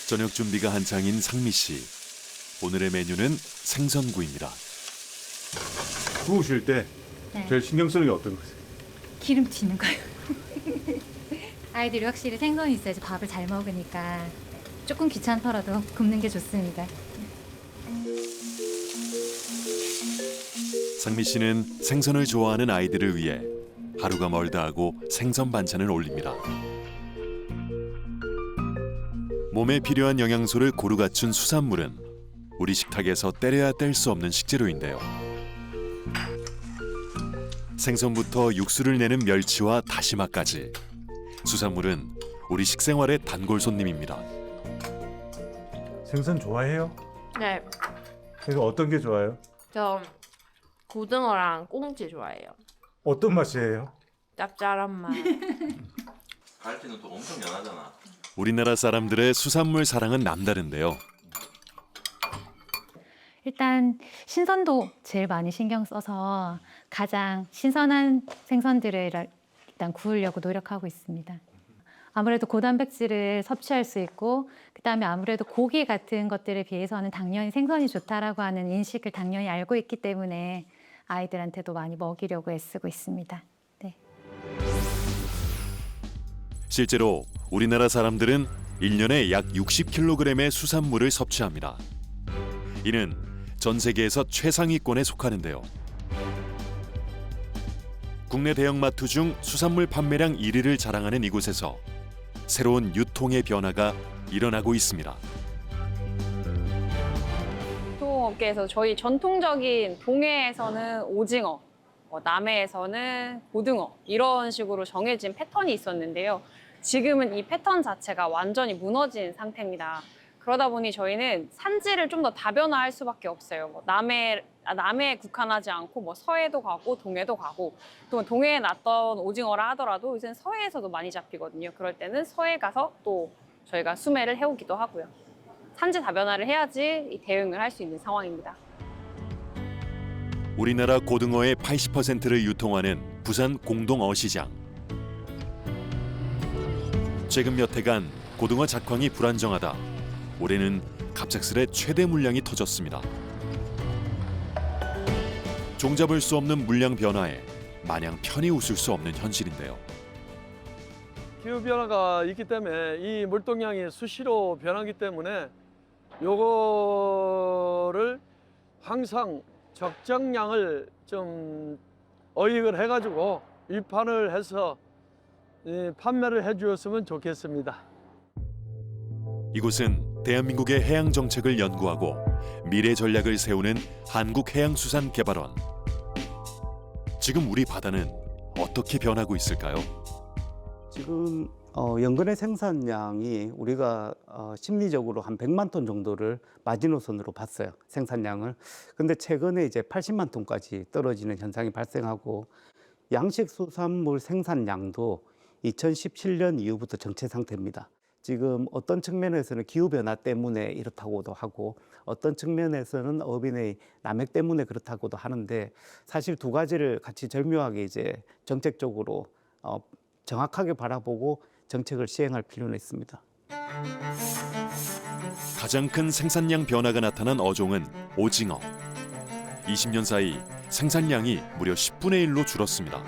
저녁 준비가 한창인 상미 씨. 오늘의 메뉴는 생선구이입니다. 구우실 때 네. 제일 신경 쓰는 게 어떤 거세요? 기름 튀는 거요. 아이들이 확실히 생선이 있어야지 밥을 잘 먹으니까 조금 귀찮더라도 굽는 게 좋습니다. 상미 씨는 생선을 좋아하는 아이들을 위해 하루가 멀다 하고 생선 반찬을 올립니다. 몸에 필요한 영양소를 고루 갖춘 수산물은 우리 식탁에서 때려야 뗄 수 없는 식재료인데요. 생선부터 육수를 내는 멸치와 다시마까지 수산물은 우리 식생활의 단골 손님입니다. 생선 좋아해요? 네, 그래서 어떤 게 좋아요? 저 고등어랑 꽁치 좋아해요. 어떤 맛이에요? 짭짤한 맛. 갈치는 또 엄청 연하잖아. 우리나라 사람들의 수산물 사랑은 남다른데요. 일단 신선도 제일 많이 신경 써서 가장 신선한 생선들을 일단 구우려고 노력하고 있습니다. 아무래도 고단백질을 섭취할 수 있고 그다음에 아무래도 고기 같은 것들에 비해서는 당연히 생선이 좋다라고 하는 인식을 당연히 알고 있기 때문에 아이들한테도 많이 먹이려고 애쓰고 있습니다. 네. 실제로 우리나라 사람들은 1년에 약 60kg의 수산물을 섭취합니다. 이는 전 세계에서 최상위권에 속하는데요. 국내 대형마트 중 수산물 판매량 1위를 자랑하는 이곳에서 새로운 유통의 변화가 일어나고 있습니다. 유통업계에서 저희 전통적인 동해에서는 오징어, 남해에서는 고등어 이런 식으로 정해진 패턴이 있었는데요. 지금은 이 패턴 자체가 완전히 무너진 상태입니다. 그러다 보니 저희는 산지를 좀 더 다변화할 수밖에 없어요. 남해에 국한하지 않고 서해도 가고 동해도 가고 또 동해에 났던 오징어라 하더라도 이제 서해에서도 많이 잡히거든요. 그럴 때는 서해 가서 또 저희가 수매를 해오기도 하고요. 산지 다변화를 해야지 이 대응을 할 수 있는 상황입니다. 우리나라 고등어의 80%를 유통하는 부산 공동어시장. 최근 몇 해간 고등어 작황이 불안정하다 올해는 갑작스레 최대 물량이 터졌습니다. 종잡을 수 없는 물량 변화에 마냥 편히 웃을 수 없는 현실인데요. 기후 변화가 있기 때문에 이 물동량이 수시로 변하기 때문에 요거를 항상 적정량을 좀 어익을 해가지고 입판을 해서 판매를 해주었으면 좋겠습니다. 이곳은 대한민국의 해양 정책을 연구하고 미래 전략을 세우는 한국해양수산개발원. 지금 우리 바다는 어떻게 변하고 있을까요? 지금 연근의 생산량이 우리가 심리적으로 한 100만 톤 정도를 마지노선으로 봤어요. 생산량을. 근데 최근에 이제 80만 톤까지 떨어지는 현상이 발생하고 양식 수산물 생산량도 2017년 이후부터 정체 상태입니다. 지금 어떤 측면에서는 기후변화 때문에 이렇다고도 하고 어떤 측면에서는 어민의 남획 때문에 그렇다고도 하는데 사실 두 가지를 같이 절묘하게 이제 정책적으로 정확하게 바라보고 정책을 시행할 필요는 있습니다. 가장 큰 생산량 변화가 나타난 어종은 오징어. 20년 사이 생산량이 무려 10분의 1로 줄었습니다.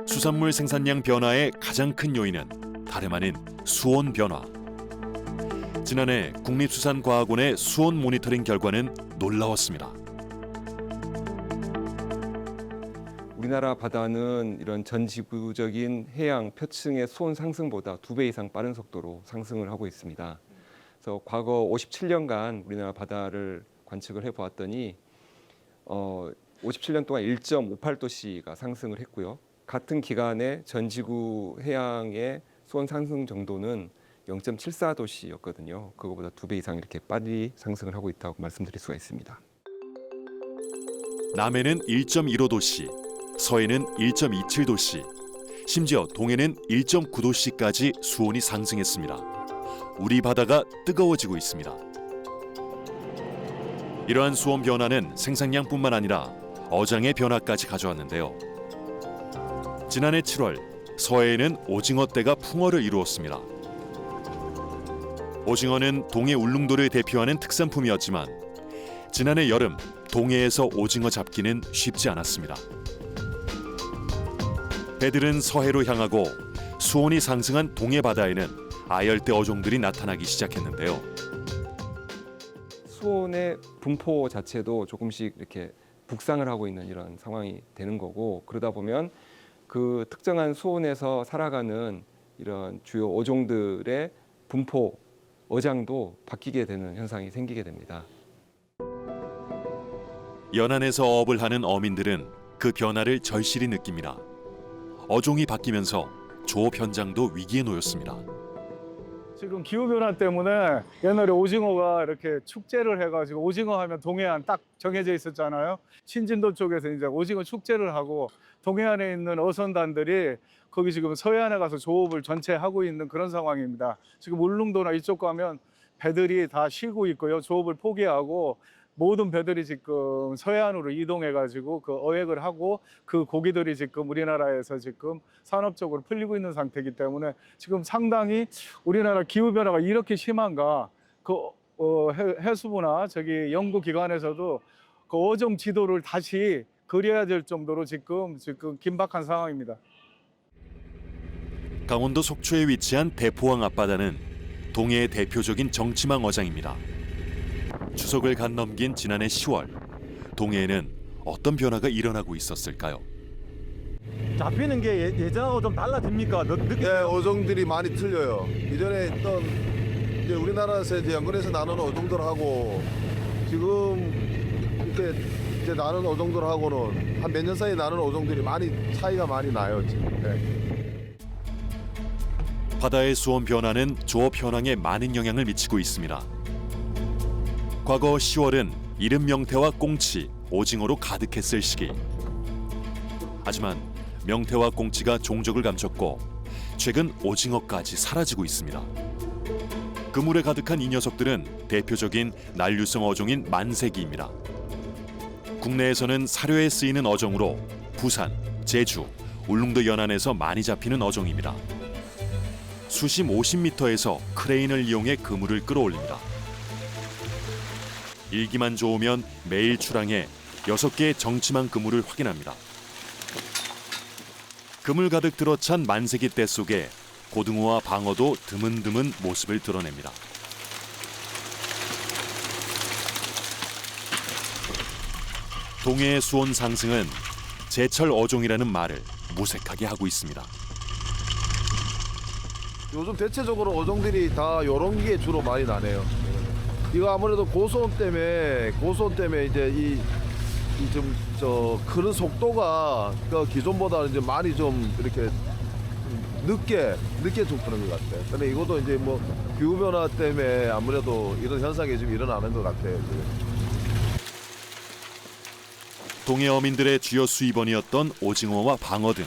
수산물 생산량 변화의 가장 큰 요인은 다름 아닌 수온 변화. 지난해 국립수산과학원의 수온 모니터링 결과는 놀라웠습니다. 우리나라 바다는 이런 전 지구적인 해양 표층의 수온 상승보다 2배 이상 빠른 속도로 상승을 하고 있습니다. 그래서 과거 57년간 우리나라 바다를 관측을 해보았더니 57년 동안 1.58도씨가 상승을 했고요. 같은 기간에 전 지구 해양의 수온 상승 정도는 0.74도씨였거든요. 그거보다 2배 이상 이렇게 빨리 상승을 하고 있다고 말씀드릴 수가 있습니다. 남해는 1.15도씨, 서해는 1.27도씨, 심지어 동해는 1.9도씨까지 수온이 상승했습니다. 우리 바다가 뜨거워지고 있습니다. 이러한 수온 변화는 생산량뿐만 아니라 어장의 변화까지 가져왔는데요. 지난해 7월 서해에는 오징어떼가 풍어를 이루었습니다. 오징어는 동해 울릉도를 대표하는 특산품이었지만 지난해 여름 동해에서 오징어 잡기는 쉽지 않았습니다. 배들은 서해로 향하고 수온이 상승한 동해 바다에는 아열대 어종들이 나타나기 시작했는데요. 수온의 분포 자체도 조금씩 이렇게 북상을 하고 있는 이런 상황이 되는 거고, 그러다 보면 그 특정한 수온에서 살아가는 이런 주요 어종들의 분포, 어장도 바뀌게 되는 현상이 생기게 됩니다. 연안에서 어업을 하는 어민들은 그 변화를 절실히 느낍니다. 어종이 바뀌면서 조업 현장도 위기에 놓였습니다. 지금 기후변화 때문에 옛날에 오징어가 이렇게 축제를 해가지고 오징어 하면 동해안 딱 정해져 있었잖아요. 신진도 쪽에서 이제 오징어 축제를 하고 동해안에 있는 어선단들이 거기 지금 서해안에 가서 조업을 전체 하고 있는 그런 상황입니다. 지금 울릉도나 이쪽 가면 배들이 다 쉬고 있고요. 조업을 포기하고 모든 배들이 지금 서해안으로 이동해가지고 그 어획을 하고 그 고기들이 지금 우리나라에서 지금 산업적으로 풀리고 있는 상태이기 때문에 지금 상당히 우리나라 기후 변화가 이렇게 심한가, 그 해수부나 저기 연구기관에서도 그 어종 지도를 다시 그려야 될 정도로 지금 긴박한 상황입니다. 강원도 속초에 위치한 대포항 앞바다는 동해의 대표적인 정치망 어장입니다. 추석을 간 넘긴 지난해 10월, 동해에는 어떤 변화가 일어나고 있었을까요? 잡히는 게 예전하고 좀 달라집니까? 네, 어종들이 많이 틀려요. 이전에 있던 이제 우리나라에서 이제 연근에서 나누는 어종들하고 지금 이렇게 이제 나누는 어종들하고는 한 몇 년 사이 나누는 어종들이 많이 차이가 많이 나요. 지금. 네. 바다의 수온 변화는 조업 현황에 많은 영향을 미치고 있습니다. 과거 10월은 이른 명태와 꽁치, 오징어로 가득했을 시기. 하지만 명태와 꽁치가 종적을 감췄고 최근 오징어까지 사라지고 있습니다. 그물에 가득한 이 녀석들은 대표적인 난류성 어종인 만세기입니다. 국내에서는 사료에 쓰이는 어종으로 부산, 제주, 울릉도 연안에서 많이 잡히는 어종입니다. 수심 50m에서 크레인을 이용해 그물을 끌어올립니다. 일기만 좋으면 매일 출항해 6개의 정치망 그물을 확인합니다. 그물 가득 들어찬 만세기 떼 속에 고등어와 방어도 드문드문 모습을 드러냅니다. 동해의 수온 상승은 제철 어종이라는 말을 무색하게 하고 있습니다. 요즘 대체적으로 어종들이 다 요런 게 주로 많이 나네요. 이거 아무래도 고소온 때문에 이제 저 크는 속도가 그 기존보다 이제 많이 좀 이렇게 늦게 좀 크는 것 같아요. 근데 이것도 이제 뭐 기후 변화 때문에 아무래도 이런 현상이 좀 일어나는 것 같아요. 지금. 동해 어민들의 주요 수입원이었던 오징어와 방어 등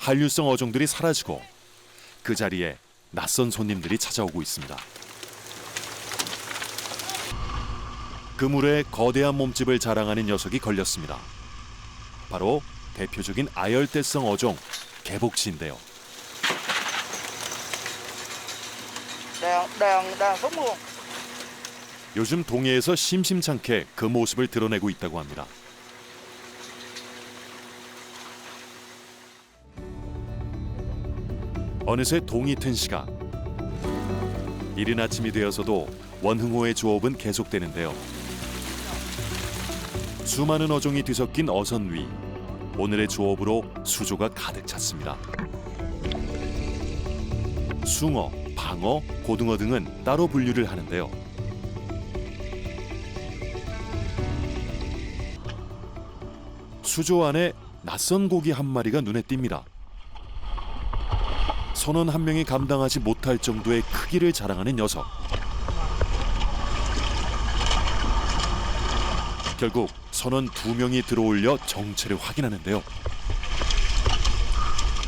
한류성 어종들이 사라지고 그 자리에 낯선 손님들이 찾아오고 있습니다. 그물에 거대한 몸집을 자랑하는 녀석이 걸렸습니다. 바로 대표적인 아열대성 어종 개복치인데요. 요즘 동해에서 심심찮게 그 모습을 드러내고 있다고 합니다. 어느새 동이 튼 시각. 이른 아침이 되어서도 원흥호의 조업은 계속되는데요. 수많은 어종이 뒤섞인 어선 위. 오늘의 조업으로 수조가 가득 찼습니다. 숭어, 방어, 고등어 등은 따로 분류를 하는데요. 수조 안에 낯선 고기 한 마리가 눈에 띕니다. 선원 한 명이 감당하지 못할 정도의 크기를 자랑하는 녀석. 결국 선원 2명이 들어올려 정체를 확인하는데요.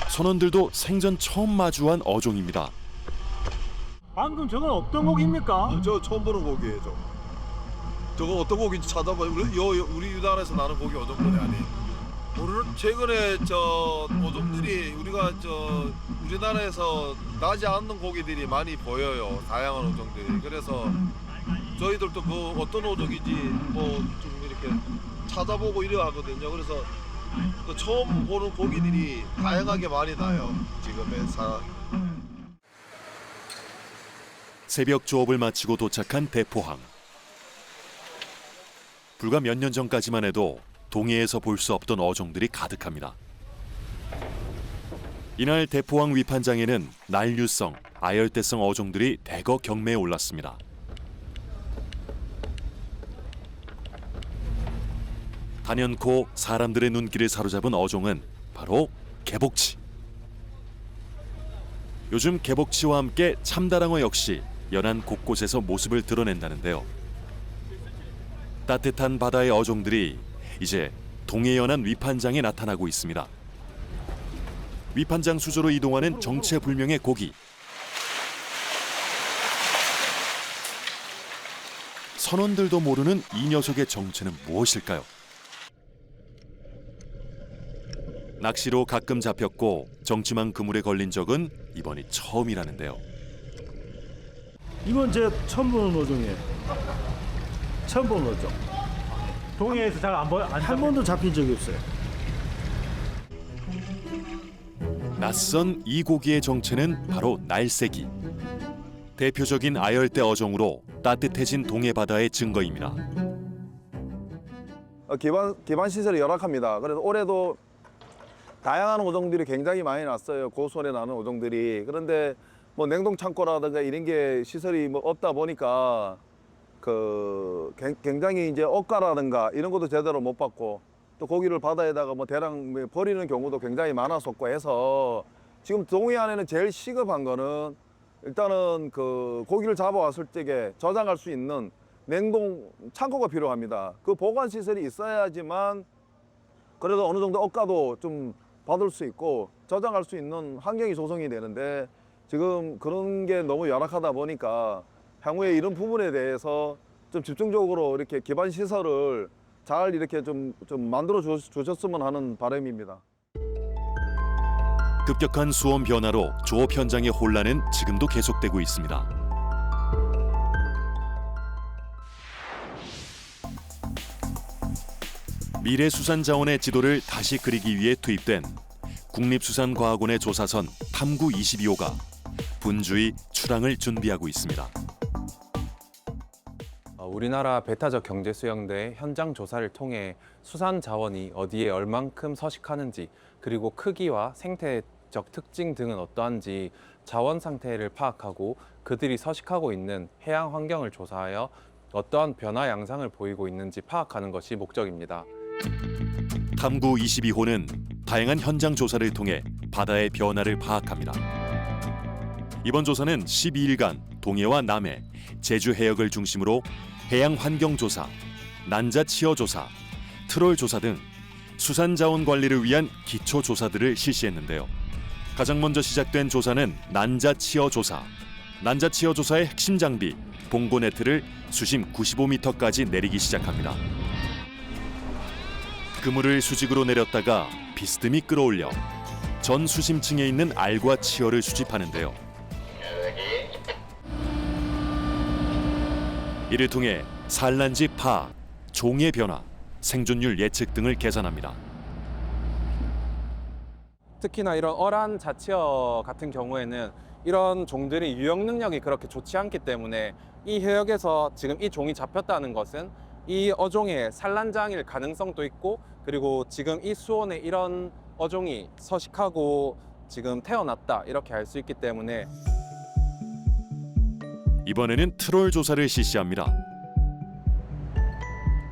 선원들도 생전 처음 마주한 어종입니다. 방금 저건 어떤 고기입니까? 저 처음 보는 고기예요. 저거 어떤 고기인지 찾아봐요. 우리나라에서 나는 고기 어종들이 아니에요. 최근에 어종들이 우리나라에서 나지 않는 고기들이 많이 보여요. 다양한 어종들이. 그래서 저희들도 그 어떤 어종인지 좀 이렇게 찾아보고 이래 하거든요. 그래서 그 처음 보는 고기들이 다양하게 많이 나요. 지금의 새벽 조업을 마치고 도착한 대포항. 불과 몇 년 전까지만 해도 동해에서 볼 수 없던 어종들이 가득합니다. 이날 대포항 위판장에는 난류성, 아열대성 어종들이 대거 경매에 올랐습니다. 단연코 사람들의 눈길을 사로잡은 어종은 바로 개복치. 요즘 개복치와 함께 참다랑어 역시 연안 곳곳에서 모습을 드러낸다는데요. 따뜻한 바다의 어종들이 이제 동해연안 위판장에 나타나고 있습니다. 위판장 수조로 이동하는 정체불명의 고기. 선원들도 모르는 이 녀석의 정체는 무엇일까요? 낚시로 가끔 잡혔고 정치망 그물에 걸린 적은 이번이 처음이라는데요. 이건 제 처음 보는 어종이에요. 처음 보는 어종. 동해에서 잘 안 한 번도 잡힌 적이 없어요. 낯선 이 고기의 정체는 바로 날쌔기. 대표적인 아열대 어종으로 따뜻해진 동해 바다의 증거입니다. 기반 시설이 열악합니다. 그래서 올해도 다양한 어종들이 굉장히 많이 났어요. 고수원에 나는 어종들이. 그런데 냉동 창고라든가 이런 게 시설이 없다 보니까 굉장히 이제 억가라든가 이런 것도 제대로 못 받고 또 고기를 바다에다가 대량 버리는 경우도 굉장히 많았었고 해서 지금 동해안에는 제일 시급한 거는 일단은 고기를 잡아왔을 적에 저장할 수 있는 냉동 창고가 필요합니다. 그 보관 시설이 있어야지만 그래도 어느 정도 억가도 좀 받을 수 있고 저장할 수 있는 환경이 조성이 되는데 지금 그런 게 너무 열악하다 보니까 향후에 이런 부분에 대해서 좀 집중적으로 이렇게 기반 시설을 잘 이렇게 좀 만들어 주셨으면 하는 바람입니다. 급격한 수온 변화로 조업 현장의 혼란은 지금도 계속되고 있습니다. 미래수산자원의 지도를 다시 그리기 위해 투입된 국립수산과학원의 조사선 탐구 22호가 분주히 출항을 준비하고 있습니다. 우리나라 배타적 경제수영대 현장 조사를 통해 수산 자원이 어디에 얼만큼 서식하는지 그리고 크기와 생태적 특징 등은 어떠한지 자원 상태를 파악하고 그들이 서식하고 있는 해양 환경을 조사하여 어떠한 변화 양상을 보이고 있는지 파악하는 것이 목적입니다. 탐구 22호는 다양한 현장 조사를 통해 바다의 변화를 파악합니다. 이번 조사는 12일간 동해와 남해, 제주 해역을 중심으로 해양 환경 조사, 난자 치어 조사, 트롤 조사 등 수산자원 관리를 위한 기초 조사들을 실시했는데요. 가장 먼저 시작된 조사는 난자 치어 조사. 난자 치어 조사의 핵심 장비 봉고 네트를 수심 95m까지 내리기 시작합니다. 그물을 수직으로 내렸다가 비스듬히 끌어올려 전 수심층에 있는 알과 치어를 수집하는데요. 이를 통해 산란지 파악, 종의 변화, 생존율 예측 등을 계산합니다. 특히나 이런 어란 자치어 같은 경우에는 이런 종들이 유역 능력이 그렇게 좋지 않기 때문에 이 해역에서 지금 이 종이 잡혔다는 것은 이 어종의 산란장일 가능성도 있고 그리고 지금 이 수온에 이런 어종이 서식하고 지금 태어났다 이렇게 알 수 있기 때문에 이번에는 트롤 조사를 실시합니다.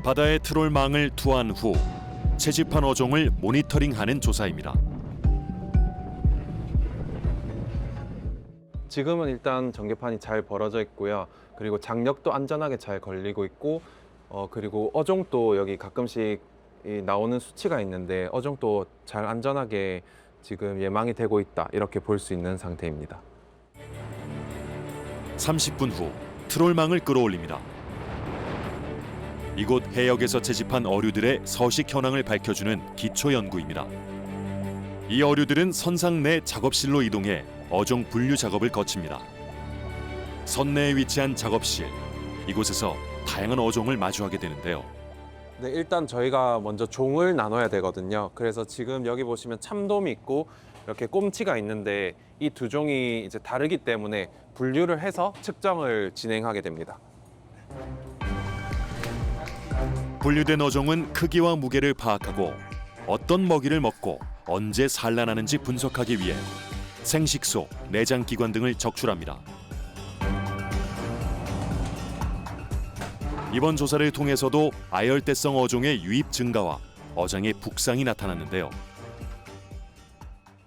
바다에 트롤망을 투하한 후 채집한 어종을 모니터링하는 조사입니다. 지금은 일단 전개판이 잘 벌어져 있고요. 그리고 장력도 안전하게 잘 걸리고 있고 그리고 어종도 여기 가끔씩 나오는 수치가 있는데 어종도 잘 안전하게 지금 예망이 되고 있다 이렇게 볼 수 있는 상태입니다. 30분 후 트롤망을 끌어올립니다. 이곳 해역에서 채집한 어류들의 서식 현황을 밝혀주는 기초 연구입니다. 이 어류들은 선상 내 작업실로 이동해 어종 분류 작업을 거칩니다. 선내에 위치한 작업실, 이곳에서 다양한 어종을 마주하게 되는데요. 네, 일단 저희가 먼저 종을 나눠야 되거든요. 그래서 지금 여기 보시면 참돔이 있고 이렇게 꼼치가 있는데 이 두 종이 이제 다르기 때문에 분류를 해서 측정을 진행하게 됩니다. 분류된 어종은 크기와 무게를 파악하고 어떤 먹이를 먹고 언제 산란하는지 분석하기 위해 생식소, 내장기관 등을 적출합니다. 이번 조사를 통해서도 아열대성 어종의 유입 증가와 어장의 북상이 나타났는데요.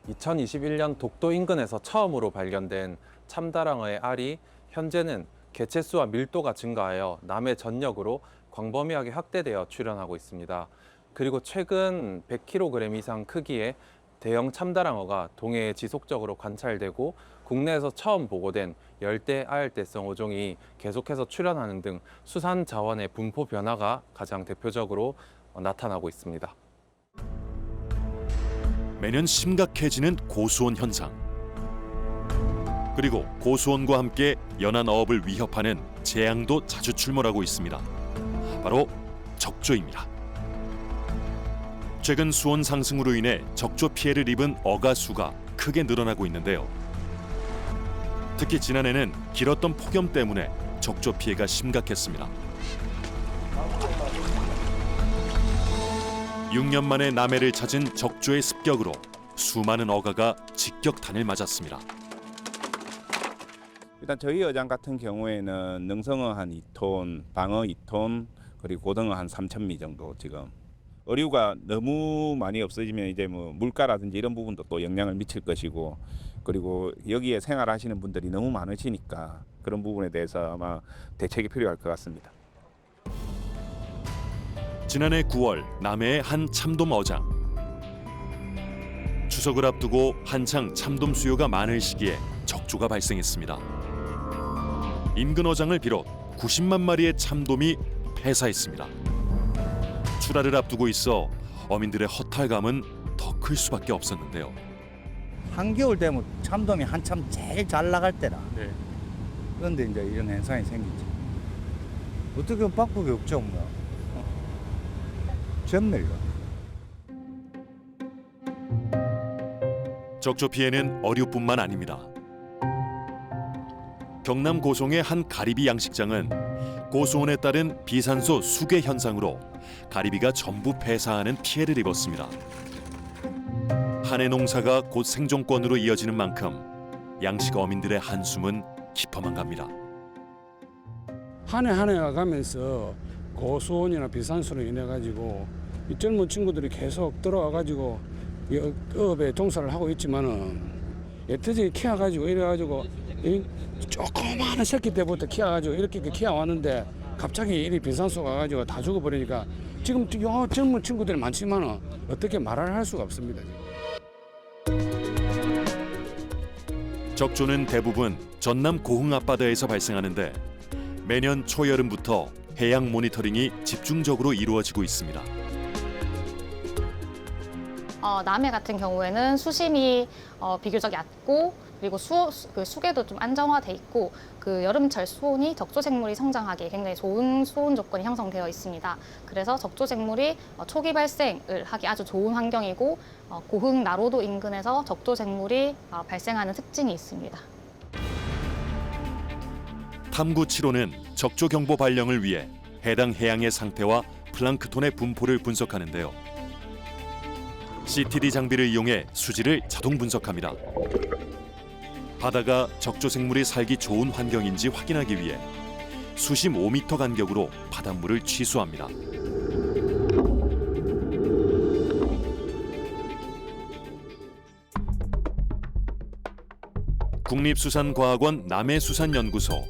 2021년 독도 인근에서 처음으로 발견된 참다랑어의 알이 현재는 개체수와 밀도가 증가하여 남해 전역으로 광범위하게 확대되어 출현하고 있습니다. 그리고 최근 100kg 이상 크기의 대형 참다랑어가 동해에 지속적으로 관찰되고 국내에서 처음 보고된 열대 아열대성 어종이 계속해서 출현하는 등 수산 자원의 분포 변화가 가장 대표적으로 나타나고 있습니다. 매년 심각해지는 고수온 현상. 그리고 고수온과 함께 연안 어업을 위협하는 재앙도 자주 출몰하고 있습니다. 바로 적조입니다. 최근 수온 상승으로 인해 적조 피해를 입은 어가 수가 크게 늘어나고 있는데요. 특히 지난해는 길었던 폭염 때문에 적조 피해가 심각했습니다. 6년 만에 남해를 찾은 적조의 습격으로 수많은 어가가 직격탄을 맞았습니다. 일단 저희 어장 같은 경우에는 능성어 한 2톤, 방어 2톤, 그리고 고등어 한 3,000미 정도 지금. 어류가 너무 많이 없어지면 이제 뭐 물가라든지 이런 부분도 또 영향을 미칠 것이고, 그리고 여기에 생활하시는 분들이 너무 많으시니까 그런 부분에 대해서 아마 대책이 필요할 것 같습니다. 지난해 9월 남해의 한 참돔 어장. 추석을 앞두고 한창 참돔 수요가 많을 시기에 적조가 발생했습니다. 인근 어장을 비롯 90만 마리의 참돔이 폐사했습니다. 출하를 앞두고 있어 어민들의 허탈감은 더 클 수밖에 없었는데요. 한겨울 되면 참돔이 한참 제일 잘 나갈 때라. 그런데 이제 이런 현상이 생기지. 어떻게 보면 방법이 없죠, 뭐. 전멸로. 적조 피해는 어류뿐만 아닙니다. 경남 고송의 한 가리비 양식장은 고수온에 따른 비산소 수계 현상으로 가리비가 전부 폐사하는 피해를 입었습니다. 한해 농사가 곧 생존권으로 이어지는 만큼 양식 어민들의 한숨은 깊어만 갑니다. 한 해가 가면서 고수온이나 비산소로 인해 가지고 이 젊은 친구들이 계속 들어와 가지고 어업에 종사를 하고 있지만은 여태저기 키워 가지고 이래 가지고 조그마한 새끼 때부터 키워 가지고 이렇게 키워 왔는데 갑자기 이 비산소가 가지고 다 죽어버리니까 지금 젊은 친구들이 많지만은 어떻게 말을 할 수가 없습니다. 적조는 대부분 전남 고흥 앞바다에서 발생하는데 매년 초여름부터 해양 모니터링이 집중적으로 이루어지고 있습니다. 남해 같은 경우에는 수심이 비교적 얕고 그리고 수계도 좀 안정화돼 있고 그 여름철 수온이 적조생물이 성장하기에 굉장히 좋은 수온 조건이 형성되어 있습니다. 그래서 적조생물이 초기 발생을 하기 아주 좋은 환경이고 고흥 나로도 인근에서 적조생물이 발생하는 특징이 있습니다. 탐구 7호는 적조 경보 발령을 위해 해당 해양의 상태와 플랑크톤의 분포를 분석하는데요. CTD 장비를 이용해 수질을 자동 분석합니다. 바다가 적조 생물이 살기 좋은 환경인지 확인하기 위해 수심 5m 간격으로 바닷물을 취수합니다. 국립수산과학원 남해수산연구소.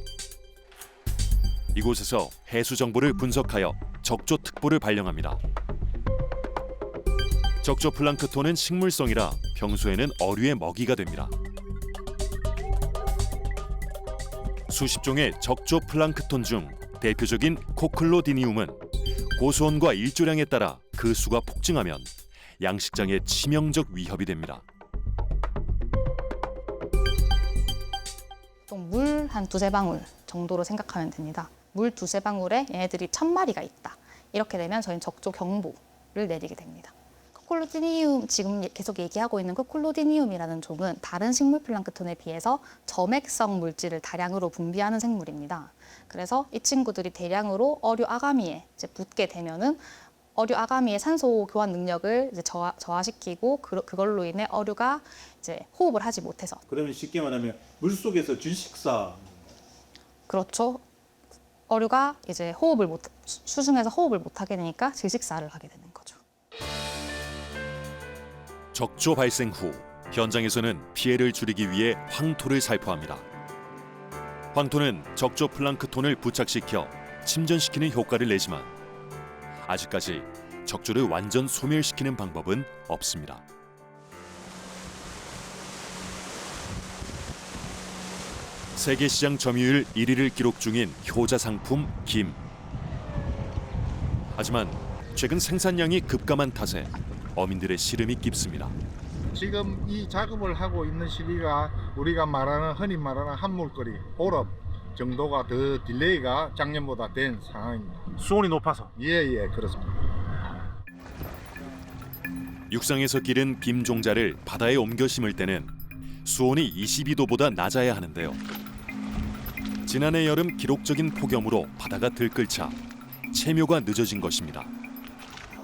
이곳에서 해수 정보를 분석하여 적조 특보를 발령합니다. 적조 플랑크톤은 식물성이라 평소에는 어류의 먹이가 됩니다. 수십 종의 적조 플랑크톤 중 대표적인 코클로디니움은 고수온과 일조량에 따라 그 수가 폭증하면 양식장에 치명적 위협이 됩니다. 물 한 두세 방울 정도로 생각하면 됩니다. 물 두세 방울에 얘네들이 1000마리가 있다. 이렇게 되면 저희는 적조 경보를 내리게 됩니다. 코클로디니움, 지금 계속 얘기하고 있는 코클로디니움이라는 종은 다른 식물 플랑크톤에 비해서 점액성 물질을 다량으로 분비하는 생물입니다. 그래서 이 친구들이 대량으로 어류 아가미에 이제 붙게 되면은 어류 아가미의 산소 교환 능력을 이제 저하시키고 그걸로 인해 어류가 이제 호흡을 하지 못해서. 그러면 쉽게 말하면 물 속에서 질식사. 그렇죠. 어류가 이제 수중에서 호흡을 못 하게 되니까 질식사를 하게 되는 거죠. 적조 발생 후 현장에서는 피해를 줄이기 위해 황토를 살포합니다. 황토는 적조 플랑크톤을 부착시켜 침전시키는 효과를 내지만 아직까지 적조를 완전 소멸시키는 방법은 없습니다. 세계시장 점유율 1위를 기록 중인 효자 상품 김. 하지만 최근 생산량이 급감한 탓에 어민들의 시름이 깊습니다. 지금 이 작업을 하고 있는 시기가 우리가 흔히 말하는 한물거리, 보름 정도가 더 딜레이가 작년보다 된 상황입니다. 수온이 높아서? 예, 그렇습니다. 육상에서 기른 김 종자를 바다에 옮겨 심을 때는 수온이 22도보다 낮아야 하는데요. 지난해 여름 기록적인 폭염으로 바다가 들끓자 채묘가 늦어진 것입니다.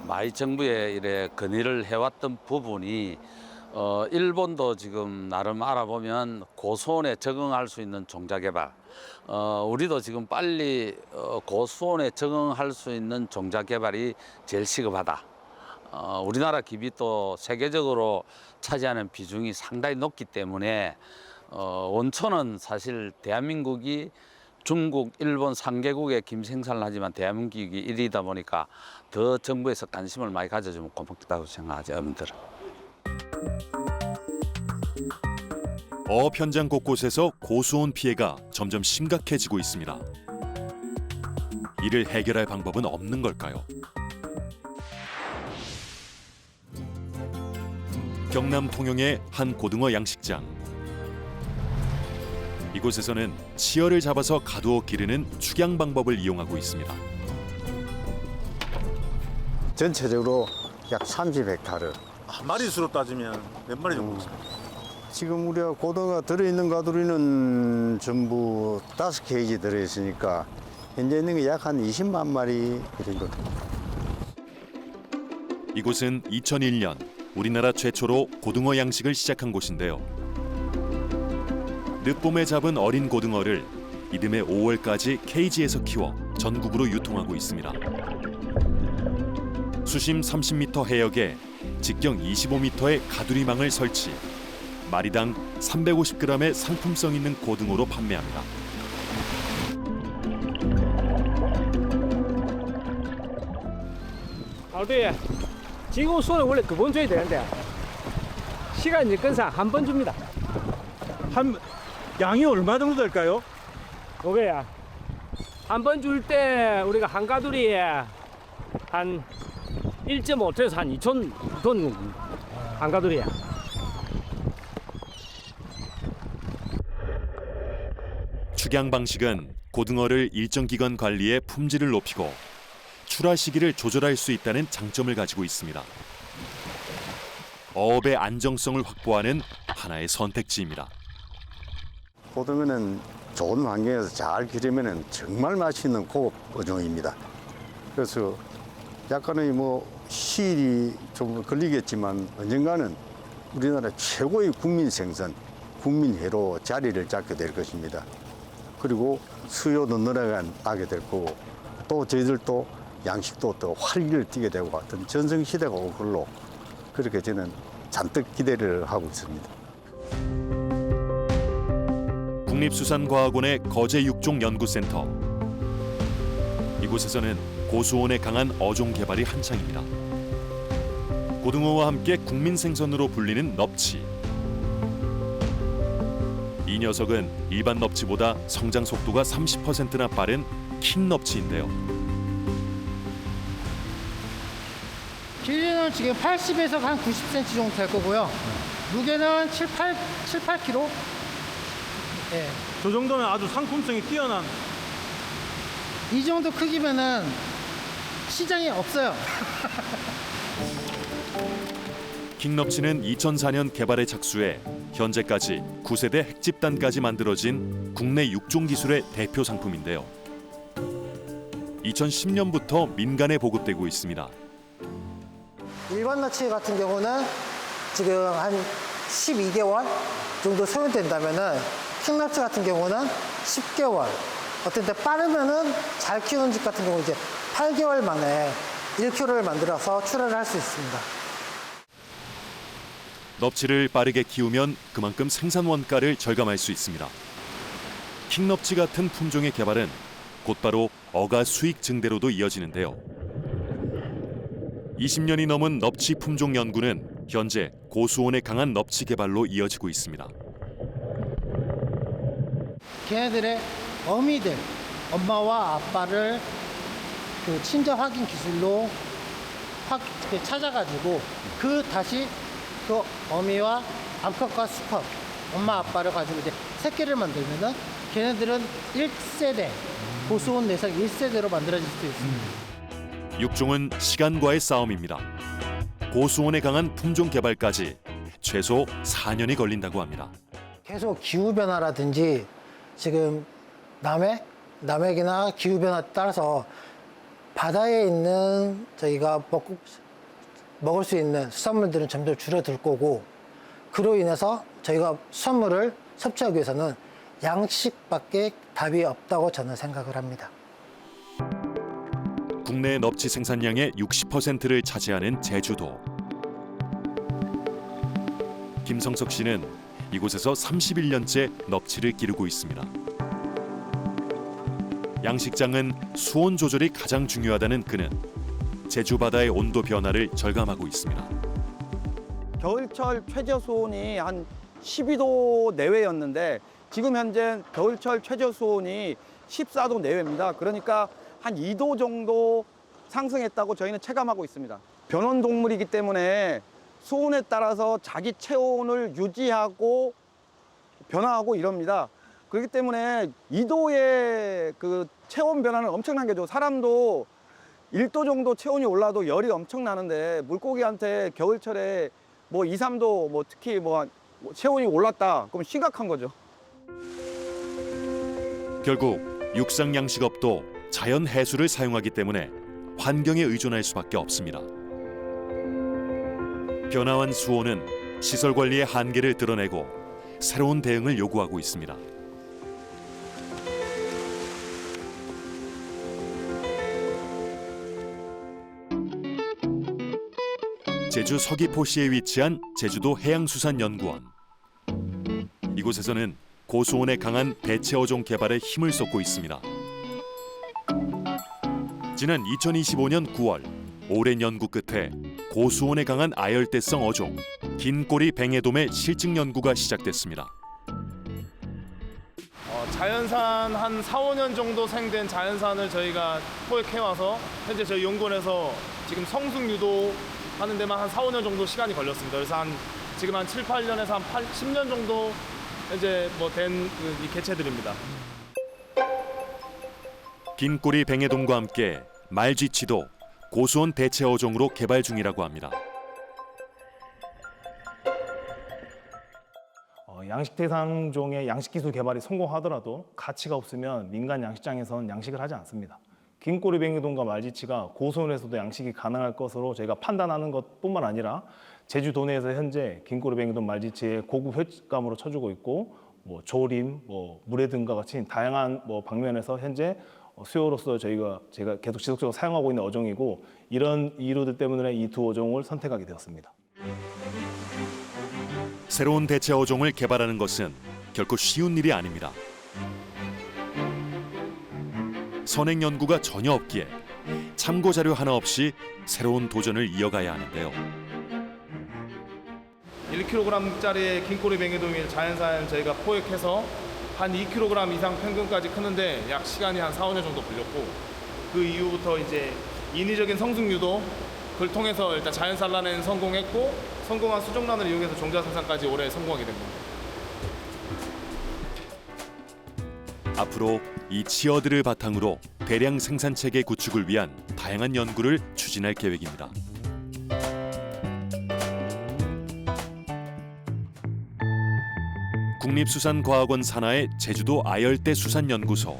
마이 정부에 이래 건의를 해왔던 부분이 일본도 지금 나름 알아보면 고수온에 적응할 수 있는 종자 개발, 우리도 지금 빨리 고수온에 적응할 수 있는 종자 개발이 제일 시급하다. 우리나라 깁이 또 세계적으로 차지하는 비중이 상당히 높기 때문에 원초는 사실 대한민국이 중국, 일본 3개국의 김 생산을 하지만 대한민국이 1위다 보니까 더 정부에서 관심을 많이 가져주면 고맙다고 생각하죠, 어민들은. 어업 현장 곳곳에서 고수온 피해가 점점 심각해지고 있습니다. 이를 해결할 방법은 없는 걸까요? 경남 통영의 한 고등어 양식장. 이곳에서는 치어를 잡아서 가두어 기르는 축양 방법을 이용하고 있습니다. 전체적으로 약 30헥타르. 마리수로 따지면 몇 마리 정도 있습니까? 지금 우리가 고등어 들어있는 가두리는 전부 5케이지 들어있으니까 현재 있는 게 약 한 20만 마리 이 정도. 이곳은 2001년 우리나라 최초로 고등어 양식을 시작한 곳인데요. 늦봄에 잡은 어린 고등어를 이듬해 5월까지 케이지에서 키워 전국으로 유통하고 있습니다. 수심 30m 해역에 직경 25m의 가두리망을 설치, 마리당 350g의 상품성 있는 고등어로 판매합니다. 네, 지금 손에 원래 두 번 줘야 되는데 시간 여건상 한 번 줍니다. 양이 얼마 정도 될까요? 그거야. 한 번 줄 때 우리가 한 가두리에 한 1.5톤에서 한 2톤 한 가두리야. 축양 방식은 고등어를 일정 기간 관리해 품질을 높이고 출하 시기를 조절할 수 있다는 장점을 가지고 있습니다. 어업의 안정성을 확보하는 하나의 선택지입니다. 고등어는 좋은 환경에서 잘 기르면 정말 맛있는 고급 어종입니다. 그래서 약간의 시일이 좀 걸리겠지만 언젠가는 우리나라 최고의 국민 생선, 국민회로 자리를 잡게 될 것입니다. 그리고 수요도 늘어나게 될 거고 또 저희들도 양식도 더 활기를 띠게 되고 어떤 전성시대가 올 걸로 그렇게 저는 잔뜩 기대를 하고 있습니다. 국립수산과학원의 거제육종연구센터. 이곳에서는 고수온에 강한 어종 개발이 한창입니다. 고등어와 함께 국민생선으로 불리는 넙치. 이 녀석은 일반 넙치보다 성장 속도가 30%나 빠른 킹 넙치인데요. 길이는 지금 80에서 한 90cm 정도 될 거고요. 무게는 7-8kg. 예. 저 정도면 아주 상품성이 뛰어난. 이 정도 크기면은 시장에 없어요. 킹넙치는 2004년 개발에 착수해 현재까지 9세대 핵집단까지 만들어진 국내 육종 기술의 대표 상품인데요. 2010년부터 민간에 보급되고 있습니다. 일반 너치 같은 경우는 지금 한 12개월 정도 소요된다면은 킹너치 같은 경우는 10개월. 어떤 때 빠르면은 잘 키우는 집 같은 경우 이제 8개월 만에 1kg를 만들어서 출하를 할 수 있습니다. 넙치를 빠르게 키우면 그만큼 생산 원가를 절감할 수 있습니다. 킹넙치 같은 품종의 개발은 곧바로 어가 수익 증대로도 이어지는데요. 20년이 넘은 넙치 품종 연구는 현재 고수온의 강한 넙치 개발로 이어지고 있습니다. 걔네들의 어미들, 엄마와 아빠를 그 친자 확인 기술로 찾아가지고 그 다시 그 어미와 암컷과 수컷, 엄마 아빠를 가지고 이제 새끼를 만들면은 걔네들은 1세대, 고수온 내성 1세대로 만들어질 수 있습니다. 육종은 시간과의 싸움입니다. 고수온에 강한 품종 개발까지 최소 4년이 걸린다고 합니다. 계속 기후 변화라든지 지금 남획이나 기후 변화에 따라서 바다에 있는 저희가 먹을 수 있는 수산물들은 점점 줄어들 거고, 그로 인해서 저희가 수산물을 섭취하기 위해서는 양식밖에 답이 없다고 저는 생각을 합니다. 국내 넙치 생산량의 60%를 차지하는 제주도. 김성석 씨는 이곳에서 31년째 넙치를 기르고 있습니다. 양식장은 수온 조절이 가장 중요하다는 그는 제주 바다의 온도 변화를 절감하고 있습니다. 겨울철 최저 수온이 한 12도 내외였는데 지금 현재 겨울철 최저 수온이 14도 내외입니다. 그러니까 한 2도 정도 상승했다고 저희는 체감하고 있습니다. 변온 동물이기 때문에 수온에 따라서 자기 체온을 유지하고 변화하고 이럽니다. 그렇기 때문에 2도의 그 체온 변화는 엄청난 게죠. 사람도 1도 정도 체온이 올라도 열이 엄청나는데 물고기한테 겨울철에 뭐 2, 3도 뭐 특히 뭐 체온이 올랐다 그럼 심각한 거죠. 결국 육상 양식업도 자연 해수를 사용하기 때문에 환경에 의존할 수밖에 없습니다. 변화한 수온은 시설 관리의 한계를 드러내고 새로운 대응을 요구하고 있습니다. 제주 서귀포시에 위치한 제주도 해양수산연구원. 이곳에서는 고수온에 강한 대체 어종 개발에 힘을 쏟고 있습니다. 지난 2025년 9월 오랜 연구 끝에 고수온에 강한 아열대성 어종 긴꼬리 뱅에돔의 실증 연구가 시작됐습니다. 자연산 한 4, 5년 정도 생된 자연산을 저희가 포획해와서 현재 저희 연구원에서 지금 성숙 유도 하는 데만 한 4, 5년 정도 시간이 걸렸습니다. 그래서 지금 한 7, 8년에서 한 10년 정도 현재 된 이 개체들입니다. 긴꼬리 뱅에돔과 함께 말쥐치도 고수온 대체 어종으로 개발 중이라고 합니다. 양식 대상종의 양식 기술 개발이 성공하더라도 가치가 없으면 민간 양식장에서는 양식을 하지 않습니다. 긴꼬리 뱅에돔과 말쥐치가 고수온에서도 양식이 가능할 것으로 저희가 판단하는 것뿐만 아니라 제주도 내에서 현재 긴꼬리 뱅에돔 말쥐치의 고급 횟감으로 쳐주고 있고 조림, 물회 등과 같이 다양한 방면에서 현재 수요로서 제가 계속 지속적으로 사용하고 있는 어종이고, 이런 이유들 때문에 이 두 어종을 선택하게 되었습니다. 새로운 대체 어종을 개발하는 것은 결코 쉬운 일이 아닙니다. 선행 연구가 전혀 없기에 참고 자료 하나 없이 새로운 도전을 이어가야 하는데요. 1kg짜리 긴꼬리 뱅에돔이 자연산 저희가 포획해서 한 2kg 이상 평균까지 크는데 약 시간이 한 4, 5년 정도 걸렸고, 그 이후부터 이제 인위적인 성숙 유도 그걸 통해서 일단 자연 산란에는 성공했고 성공한 수정란을 이용해서 종자 생산까지 올해 성공하게 된 겁니다. 앞으로 이 치어들을 바탕으로 대량 생산 체계 구축을 위한 다양한 연구를 추진할 계획입니다. 국립수산과학원 산하의 제주도 아열대 수산연구소.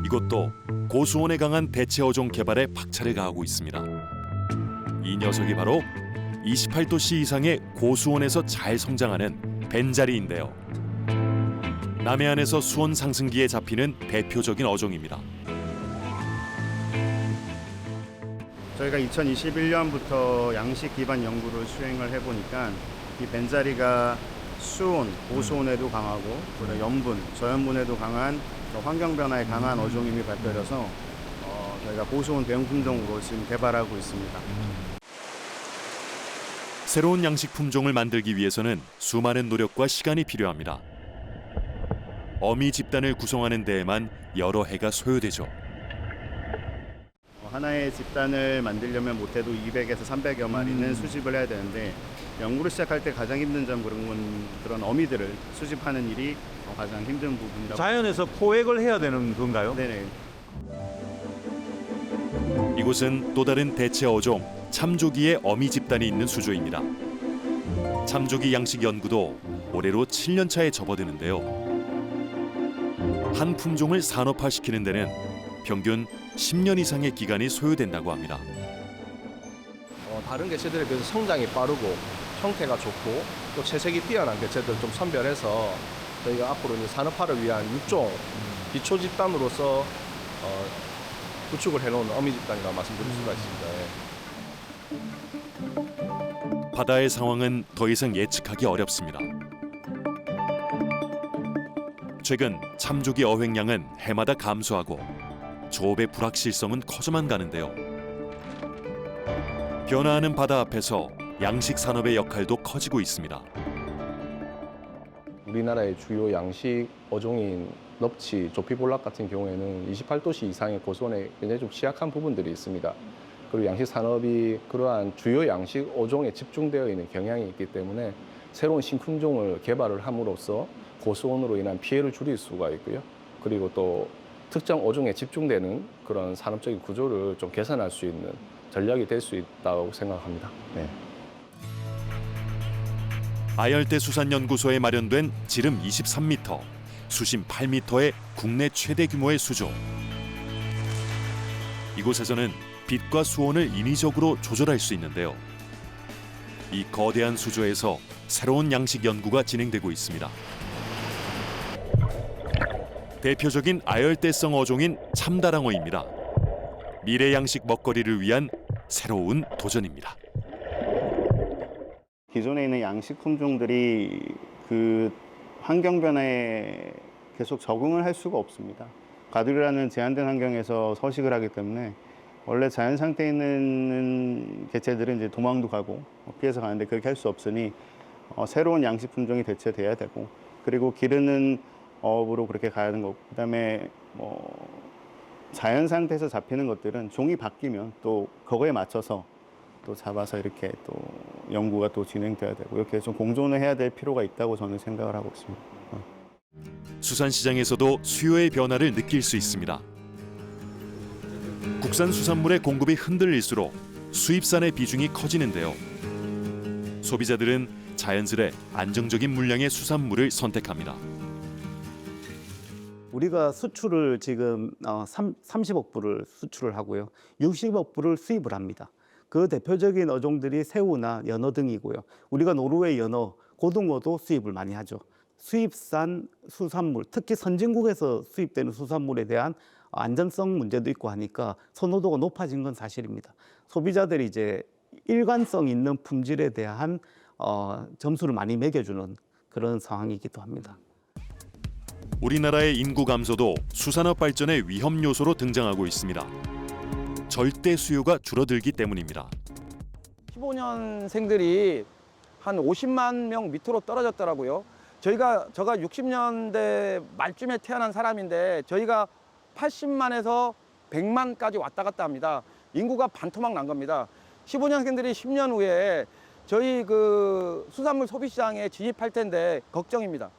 이곳도 고수온에 강한 대체 어종 개발에 박차를 가하고 있습니다. 이 녀석이 바로 28도씨 이상의 고수온에서 잘 성장하는 벤자리인데요. 남해안에서 수온 상승기에 잡히는 대표적인 어종입니다. 저희가 2021년부터 양식 기반 연구를 수행을 해보니까 이 벤자리가 수온, 고수온에도 강하고 그리고 염분, 저염분에도 강한 환경 변화에 강한 어종임이 발표돼서 저희가 고수온 대형 품종으로 지금 개발하고 있습니다. 새로운 양식 품종을 만들기 위해서는 수많은 노력과 시간이 필요합니다. 어미 집단을 구성하는 데에만 여러 해가 소요되죠. 하나의 집단을 만들려면 못해도 200에서 300여 마리는 수집을 해야 되는데 연구를 시작할 때 가장 힘든 점 그런 어미들을 수집하는 일이 가장 힘든 부분이라고. 자연에서 포획을 해야 되는 건가요? 네네. 이곳은 또 다른 대체 어종 참조기의 어미 집단이 있는 수조입니다. 참조기 양식 연구도 올해로 7년 차에 접어드는데요. 한 품종을 산업화시키는 데는 평균 10년 이상의 기간이 소요된다고 합니다. 다른 개체들에 비해서 성장이 빠르고 형태가 좋고 또 채색이 뛰어난 개체들을 좀 선별해서 저희가 앞으로 이제 산업화를 위한 육종 기초 집단으로서 구축을 해놓은 어미 집단이라고 말씀드릴 수가 있습니다. 바다의 상황은 더 이상 예측하기 어렵습니다. 최근 참조기 어획량은 해마다 감소하고 조업의 불확실성은 커져만 가는데요. 변화하는 바다 앞에서 양식 산업의 역할도 커지고 있습니다. 우리나라의 주요 양식 어종인 넙치, 조피볼락 같은 경우에는 28도씨 이상의 고수온에 굉장히 좀 취약한 부분들이 있습니다. 그리고 양식 산업이 그러한 주요 양식 어종에 집중되어 있는 경향이 있기 때문에 새로운 신품종을 개발을 함으로써 고수온으로 인한 피해를 줄일 수가 있고요. 그리고 또 특정 어종에 집중되는 그런 산업적인 구조를 좀 개선할 수 있는 전략이 될 수 있다고 생각합니다. 네. 아열대 수산연구소에 마련된 지름 23m, 수심 8m의 국내 최대 규모의 수조. 이곳에서는 빛과 수온을 인위적으로 조절할 수 있는데요. 이 거대한 수조에서 새로운 양식 연구가 진행되고 있습니다. 대표적인 아열대성 어종인 참다랑어입니다. 미래 양식 먹거리를 위한 새로운 도전입니다. 기존에 있는 양식 품종들이 그 환경 변화에 계속 적응을 할 수가 없습니다. 가두리라는 제한된 환경에서 서식을 하기 때문에 원래 자연 상태에 있는 개체들은 이제 도망도 가고 피해서 가는데 그렇게 할 수 없으니 새로운 양식 품종이 대체돼야 되고 그리고 기르는 어업으로 그렇게 가야 하는 거고 그다음에 자연 상태에서 잡히는 것들은 종이 바뀌면 또 그거에 맞춰서 또 잡아서 이렇게 또 연구가 또 진행돼야 되고 이렇게 좀 공존을 해야 될 필요가 있다고 저는 생각을 하고 있습니다. 수산시장에서도 수요의 변화를 느낄 수 있습니다. 국산 수산물의 공급이 흔들릴수록 수입산의 비중이 커지는데요. 소비자들은 자연스레 안정적인 물량의 수산물을 선택합니다. 우리가 수출을 지금 30억 불을 수출을 하고요. 60억 불을 수입을 합니다. 그 대표적인 어종들이 새우나 연어 등이고요. 우리가 노르웨이 연어, 고등어도 수입을 많이 하죠. 수입산 수산물, 특히 선진국에서 수입되는 수산물에 대한 안전성 문제도 있고 하니까 선호도가 높아진 건 사실입니다. 소비자들이 이제 일관성 있는 품질에 대한 점수를 많이 매겨주는 그런 상황이기도 합니다. 우리나라의 인구 감소도 수산업 발전의 위험 요소로 등장하고 있습니다. 절대 수요가 줄어들기 때문입니다. 15년생들이 한 50만 명 밑으로 떨어졌더라고요. 제가 60년대 말쯤에 태어난 사람인데 저희가 80만에서 100만까지 왔다 갔다 합니다. 인구가 반토막 난 겁니다. 15년생들이 10년 후에 저희 그 수산물 소비 시장에 진입할 텐데 걱정입니다.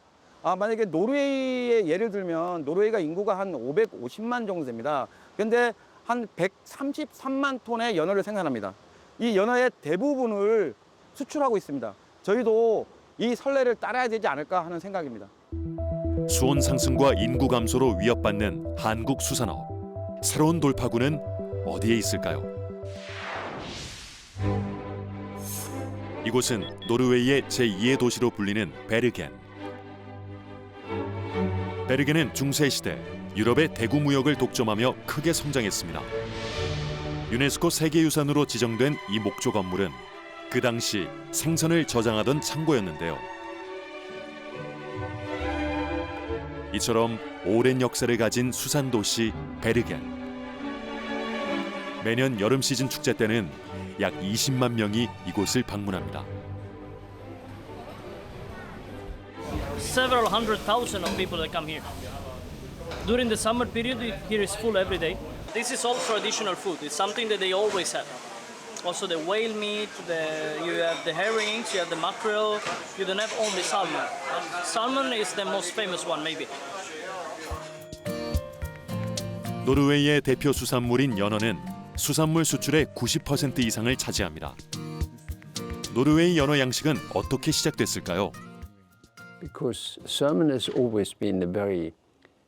만약에 노르웨이의 예를 들면 노르웨이가 인구가 한 550만 정도 됩니다. 근데 한 133만 톤의 연어를 생산합니다. 이 연어의 대부분을 수출하고 있습니다. 저희도 이 선례를 따라야 되지 않을까 하는 생각입니다. 수온 상승과 인구 감소로 위협받는 한국 수산업. 새로운 돌파구는 어디에 있을까요? 이곳은 노르웨이의 제2의 도시로 불리는 베르겐. 베르겐은 중세시대 유럽의 대구 무역을 독점하며 크게 성장했습니다. 유네스코 세계유산으로 지정된 이 목조 건물은 그 당시 생선을 저장하던 창고였는데요. 이처럼 오랜 역사를 가진 수산도시 베르겐. 매년 여름 시즌 축제 때는 약 20만 명이 이곳을 방문합니다. Several hundred thousand of people that come here. During the summer period, here is full every day. This is all traditional food. It's something that they always have. Also the whale meat, you have the herrings, you have the mackerel. You don't have only salmon. Salmon is the most famous one, maybe. 노르웨이의 대표 수산물인 연어는 수산물 수출의 90% 이상을 차지합니다. 노르웨이 연어 양식은 어떻게 시작됐을까요? Because salmon has always been a very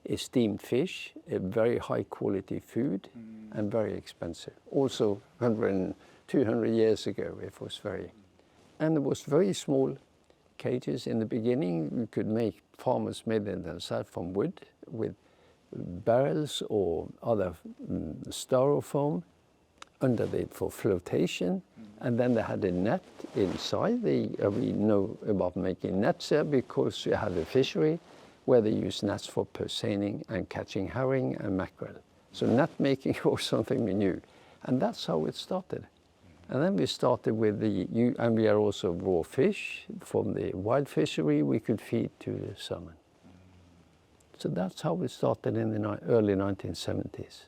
esteemed fish, a very high quality food, and very expensive. Also, 100 and 200 years ago, it was and it was very small cages in the beginning. You could make, farmers made them themselves from wood with barrels or other styrofoam under it for flotation, and then they had a net inside. We know about making nets there because you have a fishery where they use nets for seining and catching herring and mackerel. So net making was something we knew, and that's how it started. And then we started with and we are also raw fish from the wild fishery we could feed to the salmon. So that's how it started in the early 1970s.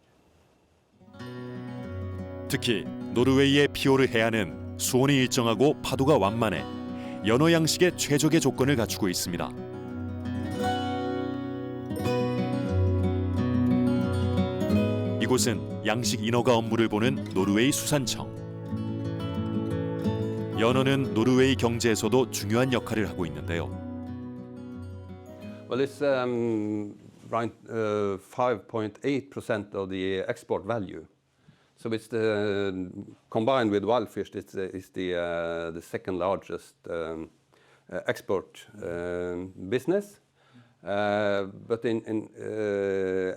특히 노르웨이의 피오르 해안은 수온이 일정하고 파도가 완만해 연어 양식의 최적의 조건을 갖추고 있습니다. 이곳은 양식 인허가 업무를 보는 노르웨이 수산청. 연어는 노르웨이 경제에서도 중요한 역할을 하고 있는데요. Well, it's around 5.8% of the export value. So it's combined with wild fish, it's the second largest export business. But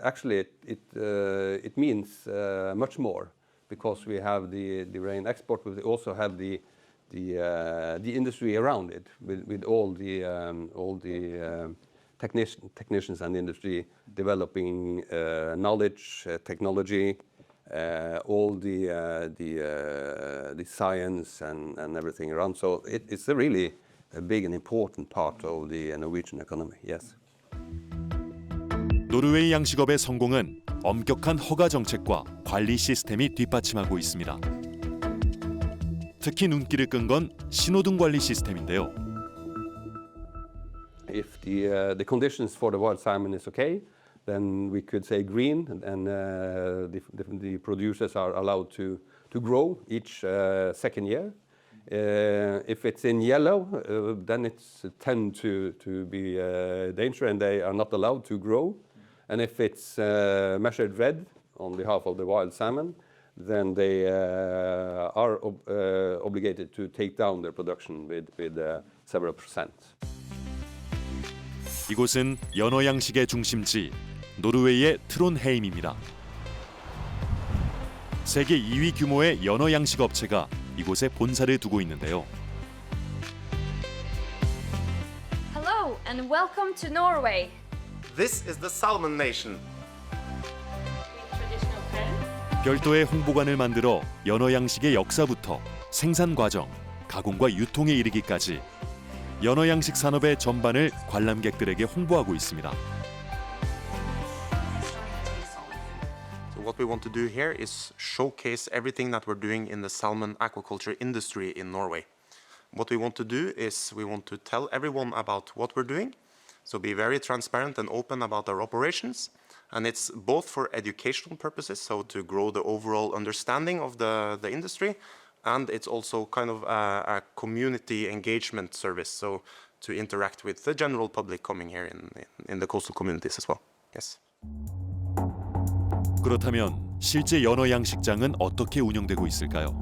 actually it means much more because we have the rain export, but we also have the industry around it with all the technicians and industry developing knowledge, technology, all the science and everything around. So it's a really a big and important part of the Norwegian economy. Yes. 노르웨이 양식업의 성공은 엄격한 허가 정책과 관리 시스템이 뒷받침하고 있습니다. 특히 눈길을 끈 건 신호등 관리 시스템인데요. If the conditions for the wild salmon is okay, then we could say green, and the producers are allowed to grow each second year. If it's in yellow, then it's tend to be danger, and they are not allowed to grow. And if it's measured red on behalf of the wild salmon, then they are obligated to take down their production with several percent. 이곳은 연어 양식의 중심지 노르웨이의 트론헤임입니다. 세계 2위 규모의 연어 양식 업체가 이곳에 본사를 두고 있는데요. Hello and welcome to Norway. This is the Salmon Nation. 별도의 홍보관을 만들어 연어 양식의 역사부터 생산 과정, 가공과 유통에 이르기까지 연어 양식 산업의 전반을 관람객들에게 홍보하고 있습니다. So what we want to do here is showcase everything that we're doing in the salmon aquaculture industry in Norway. What we want to do is we want to tell everyone about what we're doing, so be very transparent and open about our operations. And it's both for educational purposes, so to grow the overall understanding of the industry, and it's also kind of a community engagement service, so to interact with the general public coming here in the coastal communities as well. Yes. 그렇다면 실제 연어 양식장은 어떻게 운영되고 있을까요?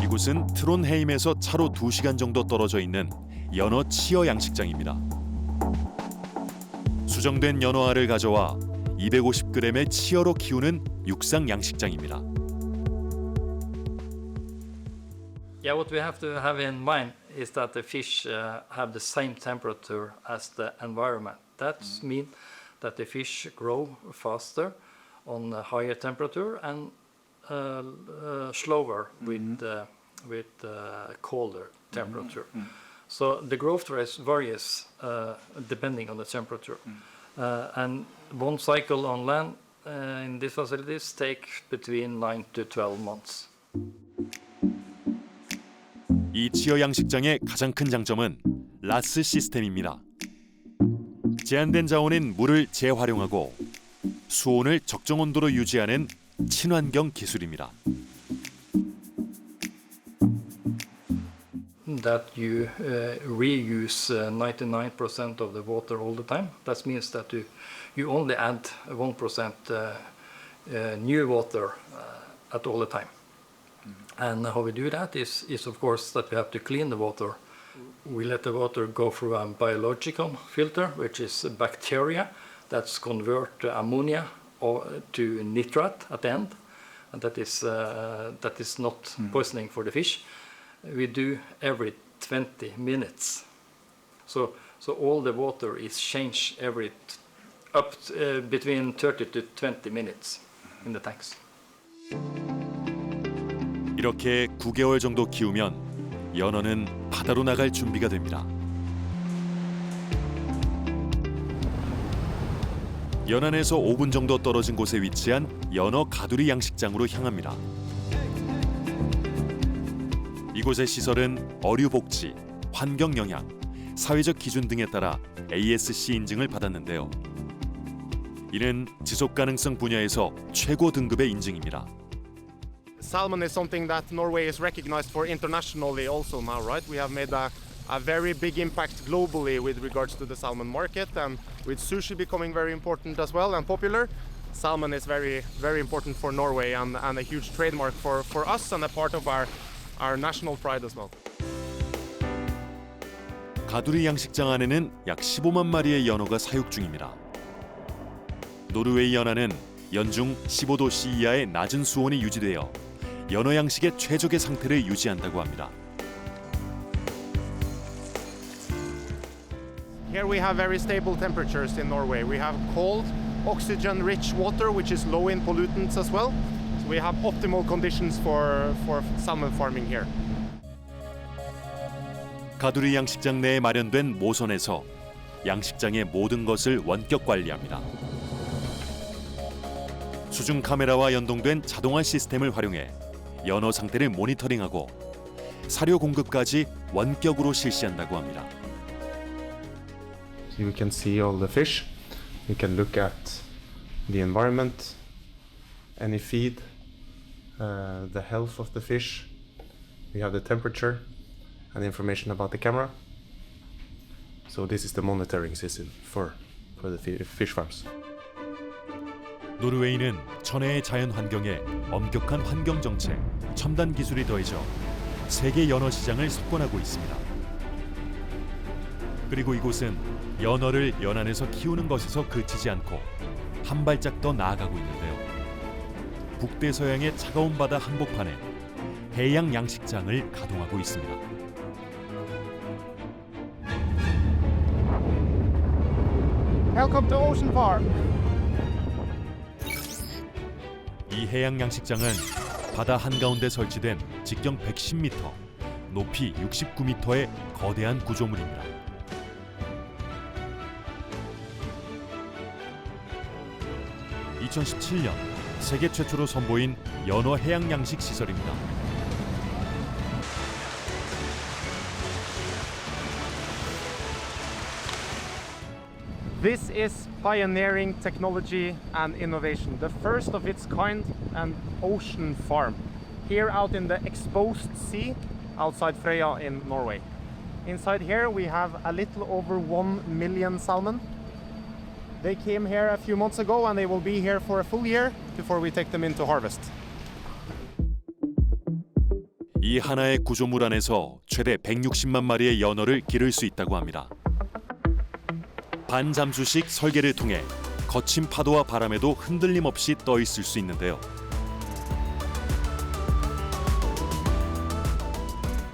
이곳은 트론헤임에서 차로 2시간 정도 떨어져 있는 연어 치어 양식장입니다. 수정된 연어알을 가져와 250g의 치어로 키우는 육상 양식장입니다. Yeah, what we have to have in mind is that the fish have the same temperature as the environment. That means that the fish grow faster on a higher temperature and slower with colder temperature. So the growth rate varies depending on the temperature. And one cycle on land in these facilities takes between 9 to 12 months. 이 치어 양식장의 가장 큰 장점은 라스 시스템입니다. 제한된 자원인 물을 재활용하고 수온을 적정 온도로 유지하는 친환경 기술입니다. That you reuse 99% of the water all the time. That means that you only add 1% new water at all the time. And how we do that is of course that we have to clean the water. We let the water go through a biological filter, which is bacteria that's convert ammonia to nitrate at the end, and that is not poisoning for the fish. We do every 20 minutes. So all the water is changed between 30 to 20 minutes in the tanks. 이렇게 9개월 정도 키우면 연어는 바다로 나갈 준비가 됩니다. 연안에서 5분 정도 떨어진 곳에 위치한 연어 가두리 양식장으로 향합니다. 이곳의 시설은 어류 복지, 환경 영향, 사회적 기준 등에 따라 ASC 인증을 받았는데요. 이는 지속 가능성 분야에서 최고 등급의 인증입니다. Salmon is something that Norway is recognized for internationally also now, right? We have made a very big impact globally with regards to the salmon market, and with sushi becoming very important as well and popular, salmon is very, very important for Norway and a huge trademark for us and a part of our national pride as well. 가두리 양식장 안에는 약 15만 마리의 연어가 사육 중입니다. 노르웨이 연안은 연중 15도씨 이하의 낮은 수온이 유지되어 연어 양식의 최적의 상태를 유지한다고 합니다. Here we have very stable temperatures in Norway. We have cold, oxygen-rich water, which is low in pollutants as well. So we have optimal conditions for salmon farming here. 가두리 양식장 내에 마련된 모선에서 양식장의 모든 것을 원격 관리합니다. 수중 카메라와 연동된 자동화 시스템을 활용해 연어 상태를 모니터링하고 사료 공급까지 원격으로 실시한다고 합니다. So you can see all the fish. You can look at the environment, any feed, the health of the fish. We have the temperature and information about the camera. So this is the monitoring system for the fish farms. 노르웨이는 천혜의 자연 환경에 엄격한 환경 정책, 첨단 기술이 더해져 세계 연어 시장을 석권하고 있습니다. 그리고 이곳은 연어를 연안에서 키우는 것에서 그치지 않고 한 발짝 더 나아가고 있는데요. 북대서양의 차가운 바다 한복판에 해양 양식장을 가동하고 있습니다. Welcome to Ocean Farm. 이 해양 양식장은 바다 한가운데 설치된 직경 110m, 높이 69m의 거대한 구조물입니다. 2017년 세계 최초로 선보인 연어 해양 양식 시설입니다. This is pioneering technology and innovation, the first of its kind an ocean farm, here out in the exposed sea outside Frøya in Norway. Inside here we have a little over 1 million salmon. They came here a few months ago and they will be here for a full year before we take them into harvest. 이 하나의 구조물 안에서 최대 160만 마리의 연어를 기를 수 있다고 합니다. 반잠수식 설계를 통해 거친 파도와 바람에도 흔들림 없이 떠 있을 수 있는데요.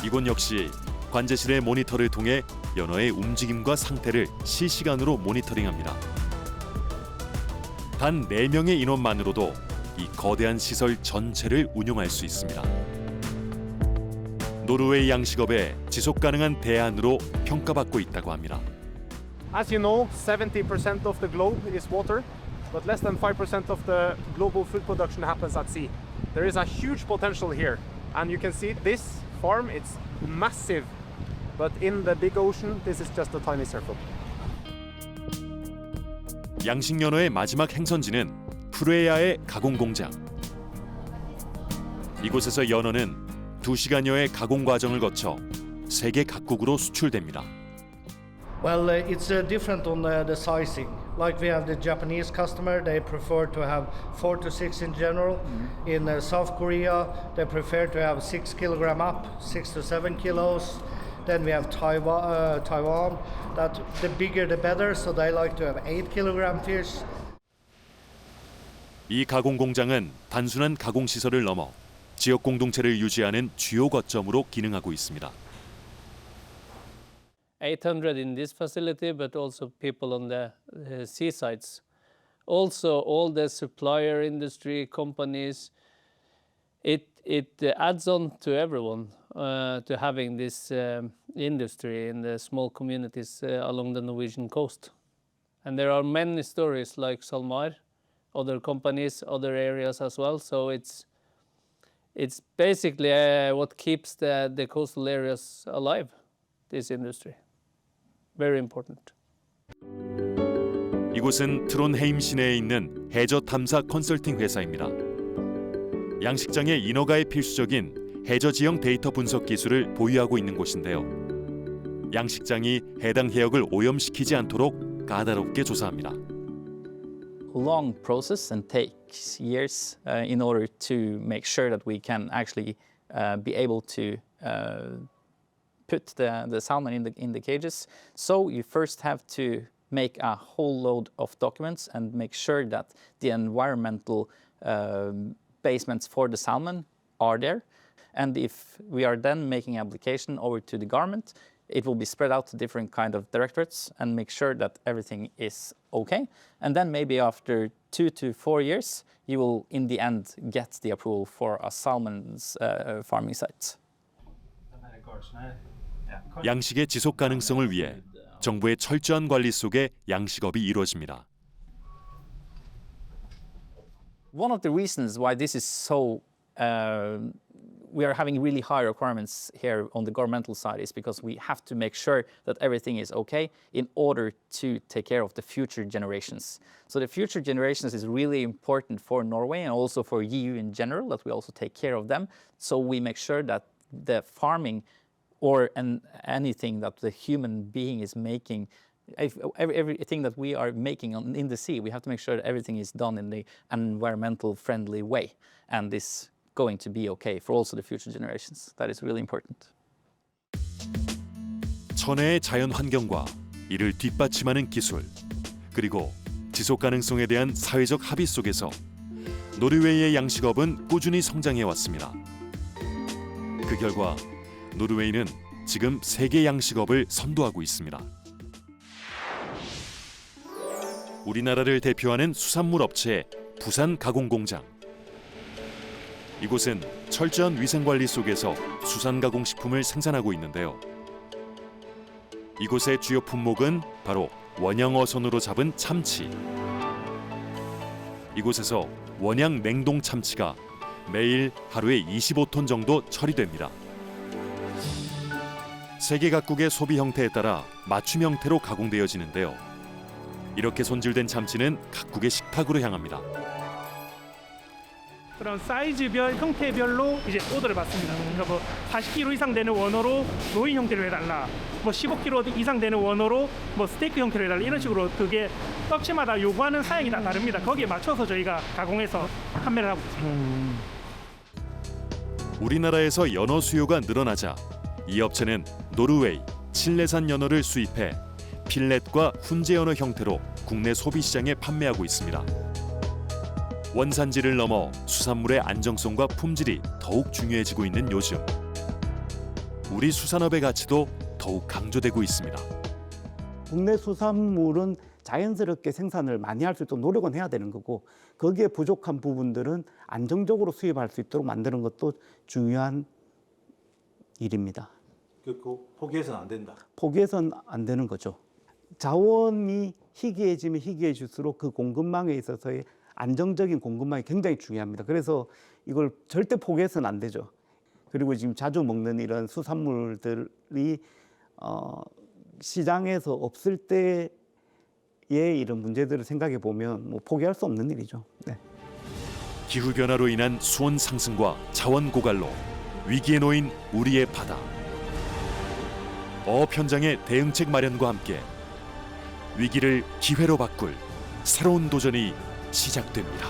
이곳 역시 관제실의 모니터를 통해 연어의 움직임과 상태를 실시간으로 모니터링합니다. 단 4명의 인원만으로도 이 거대한 시설 전체를 운영할 수 있습니다. 노르웨이 양식업의 지속 가능한 대안으로 평가받고 있다고 합니다. As you know, 70% of the globe is water, but less than 5% of the global food production happens at sea. There is a huge potential here, and you can see this farm, it's massive, but in the big ocean, this is just a tiny circle. 양식 연어의 마지막 행선지는 프레야의 가공 공장. 이곳에서 연어는 2시간여의 가공 과정을 거쳐 세계 각국으로 수출됩니다. Well, it's different on the sizing. Like we have the Japanese customer, they prefer to have 4 to 6 in general. In South Korea, they prefer to have 6 kilogram up, 6 to 7 kilos. Then we have Taiwan, that the bigger the better, so they like to have 8 kilogram fish. 이 가공 공장은 단순한 가공 시설을 넘어 지역 공동체를 유지하는 주요 거점으로 기능하고 있습니다. 800 in this facility, but also people on the seasides. Also, all the supplier industry companies, it adds on to everyone to having this industry in the small communities along the Norwegian coast. And there are many stories like SalMar, other companies, other areas as well. So it's basically what keeps the coastal areas alive, this industry. Very important. 이곳은 트론헤임 시내에 있는 해저 탐사 컨설팅 회사입니다. 양식장의 인허가에 필수적인 해저 지형 데이터 분석 기술을 보유하고 있는 곳인데요. 양식장이 해당 해역을 오염시키지 않도록 까다롭게 조사합니다. Long process and takes years in order to make sure that we can actually be able to put the salmon in the cages. So you first have to make a whole load of documents and make sure that the environmental basements for the salmon are there. And if we are then making application over to the government, it will be spread out to different kind of directorates and make sure that everything is okay. And then maybe after 2 to 4 years, you will in the end get the approval for a salmon's farming site. 양식의 지속 가능성을 위해 정부의 철저한 관리 속에 양식업이 이루어집니다. One of the reasons why this is so we are having really high requirements here on the governmental side is because we have to make sure that everything is okay in order to take care of the future generations. So the future generations is really important for Norway and also for EU in general, that we also take care of them. So we make sure that the farming or anything that the human being is making, everything that we are making in the sea, we have to make sure that everything is done in the environmental friendly way. And this going to be okay for also the future generations. That is really important. 천혜의 자연 환경과 이를 뒷받침하는 기술, 그리고 지속 가능성에 대한 사회적 합의 속에서 노르웨이의 양식업은 꾸준히 성장해 왔습니다. 그 결과 노르웨이는 지금 세계 양식업을 선도하고 있습니다. 우리나라를 대표하는 수산물 업체 부산 가공공장. 이곳은 철저한 위생관리 속에서 수산 가공식품을 생산하고 있는데요. 이곳의 주요 품목은 바로 원양어선으로 잡은 참치. 이곳에서 원양 냉동 참치가 매일 하루에 25톤 정도 처리됩니다. 세계 각국의 소비 형태에 따라 맞춤 형태로 가공되어지는데요. 이렇게 손질된 참치는 각국의 식탁으로 향합니다. 그런 사이즈별, 형태별로 이제 오더를 받습니다. 그러니까 뭐 40kg 이상 되는 원어로 노인 형태로 해달라, 뭐 15kg 이상 되는 원어로 뭐 스테이크 형태로 해달라, 이런 식으로 그게 떡치마다 요구하는 사양이 다 다릅니다. 거기에 맞춰서 저희가 가공해서 판매를 하고 있습니다. 우리나라에서 연어 수요가 늘어나자 이 업체는 노르웨이, 칠레산 연어를 수입해 필렛과 훈제 연어 형태로 국내 소비 시장에 판매하고 있습니다. 원산지를 넘어 수산물의 안정성과 품질이 더욱 중요해지고 있는 요즘, 우리 수산업의 가치도 더욱 강조되고 있습니다. 국내 수산물은 자연스럽게 생산을 많이 할 수 있도록 노력은 해야 되는 거고, 거기에 부족한 부분들은 안정적으로 수입할 수 있도록 만드는 것도 중요한 일입니다. 포기해서는 안 된다. 포기해서는 안 되는 거죠. 자원이 희귀해지면 희귀해질수록 그 공급망에 있어서의 안정적인 공급망이 굉장히 중요합니다. 그래서 이걸 절대 포기해서는 안 되죠. 그리고 지금 자주 먹는 이런 수산물들이 시장에서 없을 때의 이런 문제들을 생각해 보면 뭐 포기할 수 없는 일이죠. 네. 기후 변화로 인한 수온 상승과 자원 고갈로 위기에 놓인 우리의 바다. 어업 현장의 대응책 마련과 함께 위기를 기회로 바꿀 새로운 도전이 시작됩니다.